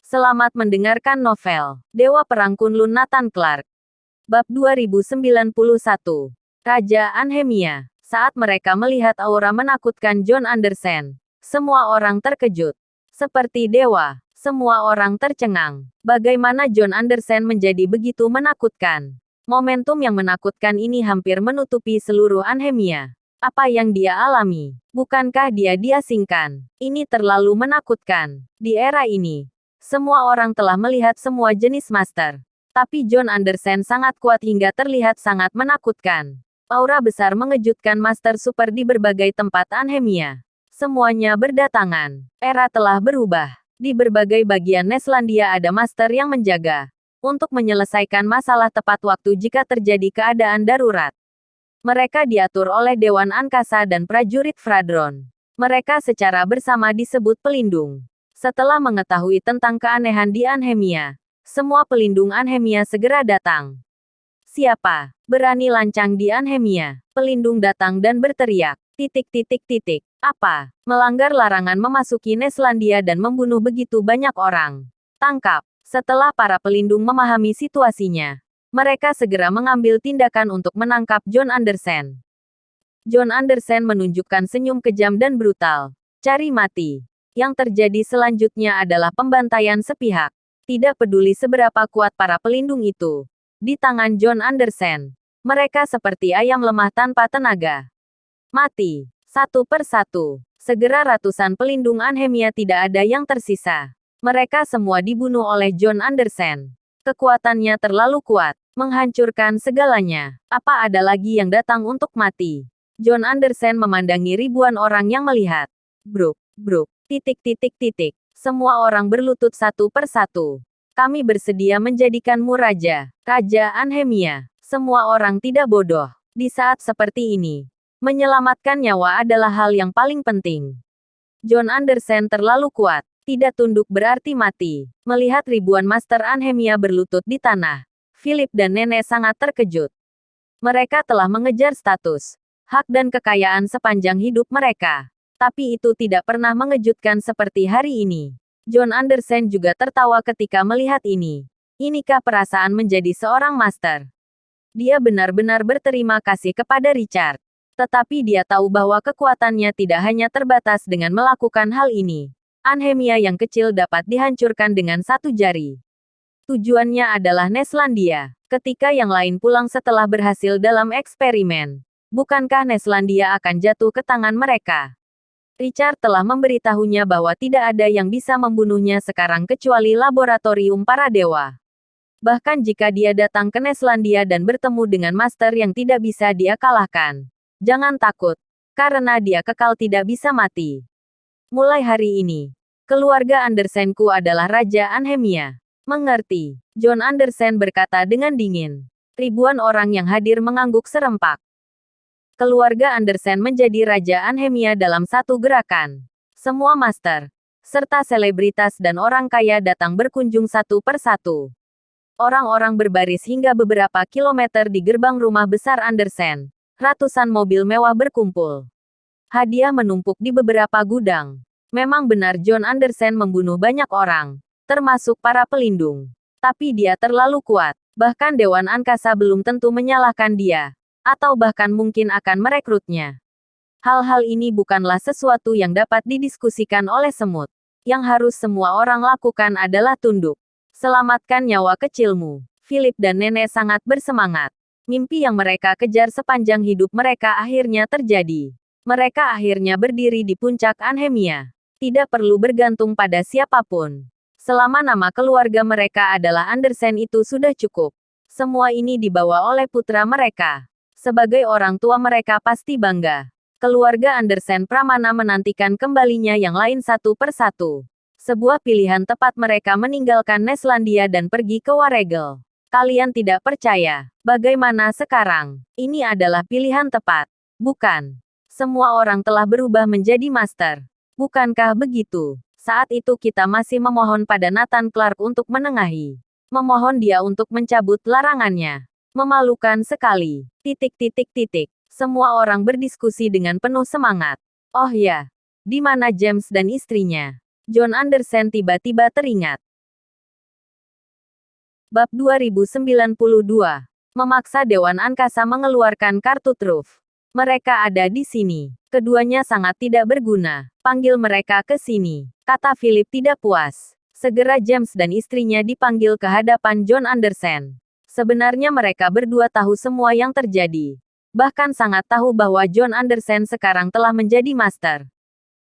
Selamat mendengarkan novel Dewa Perang Kunlun Nathan Clark. Bab 2091. Raja Anhemia. Saat mereka melihat aura menakutkan John Andersen, semua orang terkejut. Seperti dewa, semua orang tercengang. Bagaimana John Andersen menjadi begitu menakutkan? Momentum yang menakutkan ini hampir menutupi seluruh Anhemia. Apa yang dia alami? Bukankah dia diasingkan? Ini terlalu menakutkan. Di era ini, semua orang telah melihat semua jenis master. Tapi John Andersen sangat kuat hingga terlihat sangat menakutkan. Aura besar mengejutkan master super di berbagai tempat Anhemia. Semuanya berdatangan. Era telah berubah. Di berbagai bagian Neslandia ada master yang menjaga untuk menyelesaikan masalah tepat waktu jika terjadi keadaan darurat. Mereka diatur oleh Dewan Angkasa dan prajurit Fradron. Mereka secara bersama disebut pelindung. Setelah mengetahui tentang keanehan di Anhemia, semua pelindung Anhemia segera datang. Siapa berani lancang di Anhemia? Pelindung datang dan berteriak. Apa? Melanggar larangan memasuki Neslandia dan membunuh begitu banyak orang. Tangkap. Setelah para pelindung memahami situasinya, mereka segera mengambil tindakan untuk menangkap John Andersen. John Andersen menunjukkan senyum kejam dan brutal. Cari mati. Yang terjadi selanjutnya adalah pembantaian sepihak. Tidak peduli seberapa kuat para pelindung itu. Di tangan John Andersen, mereka seperti ayam lemah tanpa tenaga. Mati. Satu per satu. Segera ratusan pelindung Anhemia tidak ada yang tersisa. Mereka semua dibunuh oleh John Andersen. Kekuatannya terlalu kuat, menghancurkan segalanya. Apa ada lagi yang datang untuk mati? John Andersen memandangi ribuan orang yang melihat. Bruk. Semua orang berlutut satu per satu. Kami bersedia menjadikanmu raja. Raja Anhemia. Semua orang tidak bodoh. Di saat seperti ini, menyelamatkan nyawa adalah hal yang paling penting. John Andersen terlalu kuat. Tidak tunduk berarti mati. Melihat ribuan master Anhemia berlutut di tanah, Philip dan Nenek sangat terkejut. Mereka telah mengejar status, hak dan kekayaan sepanjang hidup mereka. Tapi itu tidak pernah mengejutkan seperti hari ini. John Andersen juga tertawa ketika melihat ini. Inikah perasaan menjadi seorang master? Dia benar-benar berterima kasih kepada Richard. Tetapi dia tahu bahwa kekuatannya tidak hanya terbatas dengan melakukan hal ini. Anhemia yang kecil dapat dihancurkan dengan satu jari. Tujuannya adalah Neslandia. Ketika yang lain pulang setelah berhasil dalam eksperimen, bukankah Neslandia akan jatuh ke tangan mereka? Richard telah memberitahunya bahwa tidak ada yang bisa membunuhnya sekarang kecuali laboratorium para dewa. Bahkan jika dia datang ke Neslandia dan bertemu dengan master yang tidak bisa dia kalahkan, jangan takut, karena dia kekal tidak bisa mati. Mulai hari ini, keluarga Andersenku adalah Raja Anhemia. Mengerti? John Andersen berkata dengan dingin. Ribuan orang yang hadir mengangguk serempak. Keluarga Andersen menjadi Raja Anhemia dalam satu gerakan. Semua master, serta selebritas dan orang kaya datang berkunjung satu per satu. Orang-orang berbaris hingga beberapa kilometer di gerbang rumah besar Andersen. Ratusan mobil mewah berkumpul. Hadiah menumpuk di beberapa gudang. Memang benar John Andersen membunuh banyak orang, termasuk para pelindung. Tapi dia terlalu kuat. Bahkan Dewan Angkasa belum tentu menyalahkan dia. Atau bahkan mungkin akan merekrutnya. Hal-hal ini bukanlah sesuatu yang dapat didiskusikan oleh semut. Yang harus semua orang lakukan adalah tunduk. Selamatkan nyawa kecilmu. Philip dan Nenek sangat bersemangat. Mimpi yang mereka kejar sepanjang hidup mereka akhirnya terjadi. Mereka akhirnya berdiri di puncak Anhemia. Tidak perlu bergantung pada siapapun. Selama nama keluarga mereka adalah Andersen itu sudah cukup. Semua ini dibawa oleh putra mereka. Sebagai orang tua mereka pasti bangga. Keluarga Andersen Pramana menantikan kembalinya yang lain satu per satu. Sebuah pilihan tepat mereka meninggalkan Neslandia dan pergi ke Waregel. Kalian tidak percaya. Bagaimana sekarang? Ini adalah pilihan tepat. Bukan. Semua orang telah berubah menjadi master. Bukankah begitu? Saat itu kita masih memohon pada Nathan Clark untuk menengahi. Memohon dia untuk mencabut larangannya. Memalukan sekali. Semua orang berdiskusi dengan penuh semangat. Oh ya, di mana James dan istrinya? John Andersen tiba-tiba teringat. Bab 2092. Memaksa Dewan Angkasa mengeluarkan kartu truf. Mereka ada di sini. Keduanya sangat tidak berguna. Panggil mereka ke sini, kata Philip tidak puas. Segera James dan istrinya dipanggil ke hadapan John Anderson. Sebenarnya mereka berdua tahu semua yang terjadi. Bahkan sangat tahu bahwa John Anderson sekarang telah menjadi master.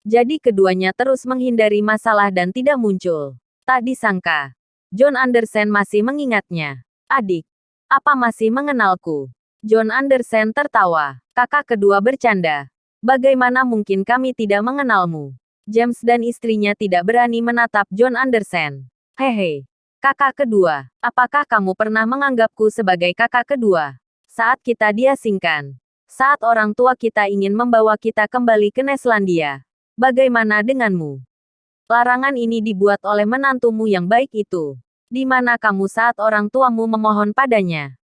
Jadi keduanya terus menghindari masalah dan tidak muncul. Tak disangka, John Anderson masih mengingatnya. Adik, apa masih mengenalku? John Anderson tertawa. Kakak kedua bercanda. Bagaimana mungkin kami tidak mengenalmu? James dan istrinya tidak berani menatap John Anderson. Hehe. Kakak kedua, apakah kamu pernah menganggapku sebagai kakak kedua? Saat kita diasingkan. Saat orang tua kita ingin membawa kita kembali ke Neslandia. Bagaimana denganmu? Larangan ini dibuat oleh menantumu yang baik itu. Di mana kamu saat orang tuamu memohon padanya?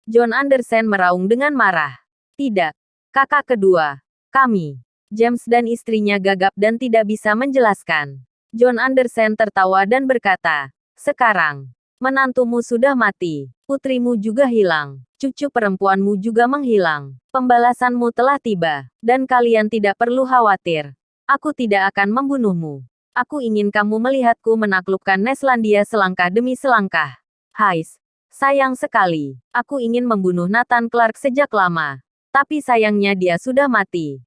John Anderson meraung dengan marah. Tidak. Kakak kedua. Kami. James dan istrinya gagap dan tidak bisa menjelaskan. John Anderson tertawa dan berkata, sekarang, menantumu sudah mati. Putrimu juga hilang. Cucu perempuanmu juga menghilang. Pembalasanmu telah tiba. Dan kalian tidak perlu khawatir. Aku tidak akan membunuhmu. Aku ingin kamu melihatku menaklukkan Neslandia selangkah demi selangkah. Hais. Sayang sekali. Aku ingin membunuh Nathan Clark sejak lama. Tapi sayangnya dia sudah mati.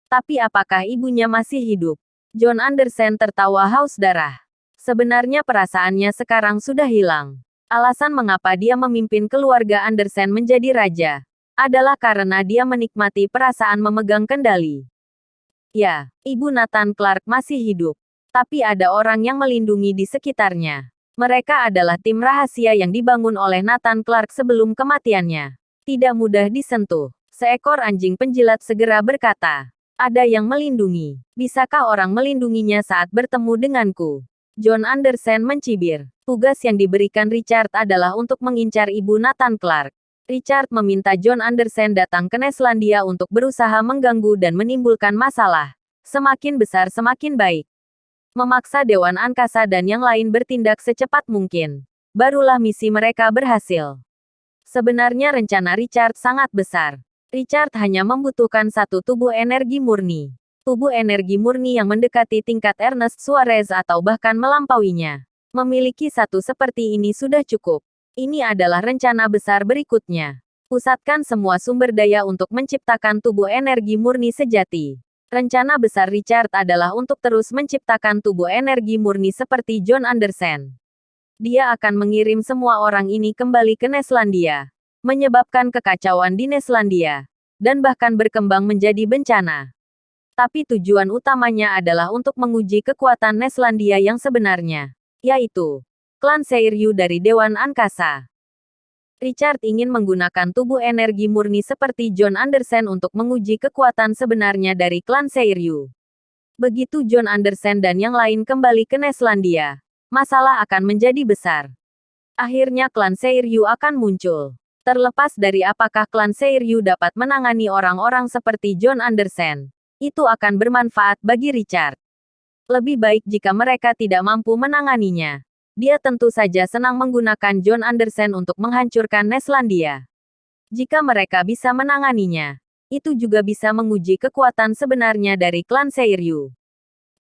Tapi apakah ibunya masih hidup? John Anderson tertawa haus darah. Sebenarnya perasaannya sekarang sudah hilang. Alasan mengapa dia memimpin keluarga Anderson menjadi raja adalah karena dia menikmati perasaan memegang kendali. Ya, Ibu Nathan Clark masih hidup. Tapi ada orang yang melindungi di sekitarnya. Mereka adalah tim rahasia yang dibangun oleh Nathan Clark sebelum kematiannya. Tidak mudah disentuh. Seekor anjing penjilat segera berkata, ada yang melindungi. Bisakah orang melindunginya saat bertemu denganku? John Anderson mencibir. Tugas yang diberikan Richard adalah untuk mengincar Ibu Nathan Clark. Richard meminta John Anderson datang ke Neslandia untuk berusaha mengganggu dan menimbulkan masalah. Semakin besar semakin baik. Memaksa Dewan Angkasa dan yang lain bertindak secepat mungkin. Barulah misi mereka berhasil. Sebenarnya rencana Richard sangat besar. Richard hanya membutuhkan satu tubuh energi murni. Tubuh energi murni yang mendekati tingkat Ernest Suarez atau bahkan melampauinya. Memiliki satu seperti ini sudah cukup. Ini adalah rencana besar berikutnya. Pusatkan semua sumber daya untuk menciptakan tubuh energi murni sejati. Rencana besar Richard adalah untuk terus menciptakan tubuh energi murni seperti John Anderson. Dia akan mengirim semua orang ini kembali ke Neslandia. Menyebabkan kekacauan di Neslandia. Dan bahkan berkembang menjadi bencana. Tapi tujuan utamanya adalah untuk menguji kekuatan Neslandia yang sebenarnya. Yaitu, klan Seiryu dari Dewan Angkasa. Richard ingin menggunakan tubuh energi murni seperti John Anderson untuk menguji kekuatan sebenarnya dari klan Seiryu. Begitu John Anderson dan yang lain kembali ke Neslandia, masalah akan menjadi besar. Akhirnya klan Seiryu akan muncul. Terlepas dari apakah klan Seiryu dapat menangani orang-orang seperti John Anderson, itu akan bermanfaat bagi Richard. Lebih baik jika mereka tidak mampu menanganinya. Dia tentu saja senang menggunakan John Anderson untuk menghancurkan Neslandia. Jika mereka bisa menanganinya, itu juga bisa menguji kekuatan sebenarnya dari klan Seiryu.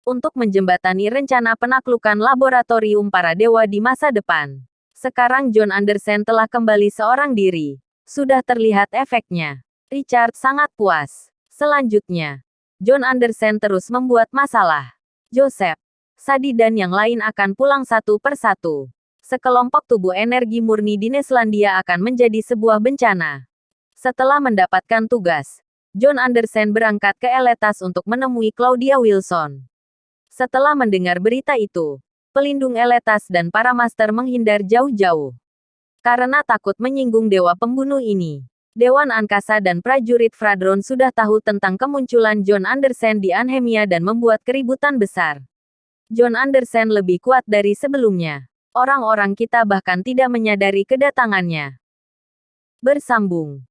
Untuk menjembatani rencana penaklukan laboratorium para dewa di masa depan. Sekarang John Anderson telah kembali seorang diri. Sudah terlihat efeknya. Richard sangat puas. Selanjutnya, John Anderson terus membuat masalah. Joseph, Sadie dan yang lain akan pulang satu persatu. Sekelompok tubuh energi murni di Neslandia akan menjadi sebuah bencana. Setelah mendapatkan tugas, John Anderson berangkat ke Eletas untuk menemui Claudia Wilson. Setelah mendengar berita itu, pelindung Eletas dan para master menghindar jauh-jauh. Karena takut menyinggung dewa pembunuh ini. Dewan Angkasa dan prajurit Fradron sudah tahu tentang kemunculan John Anderson di Anhemia dan membuat keributan besar. John Anderson lebih kuat dari sebelumnya. Orang-orang kita bahkan tidak menyadari kedatangannya. Bersambung.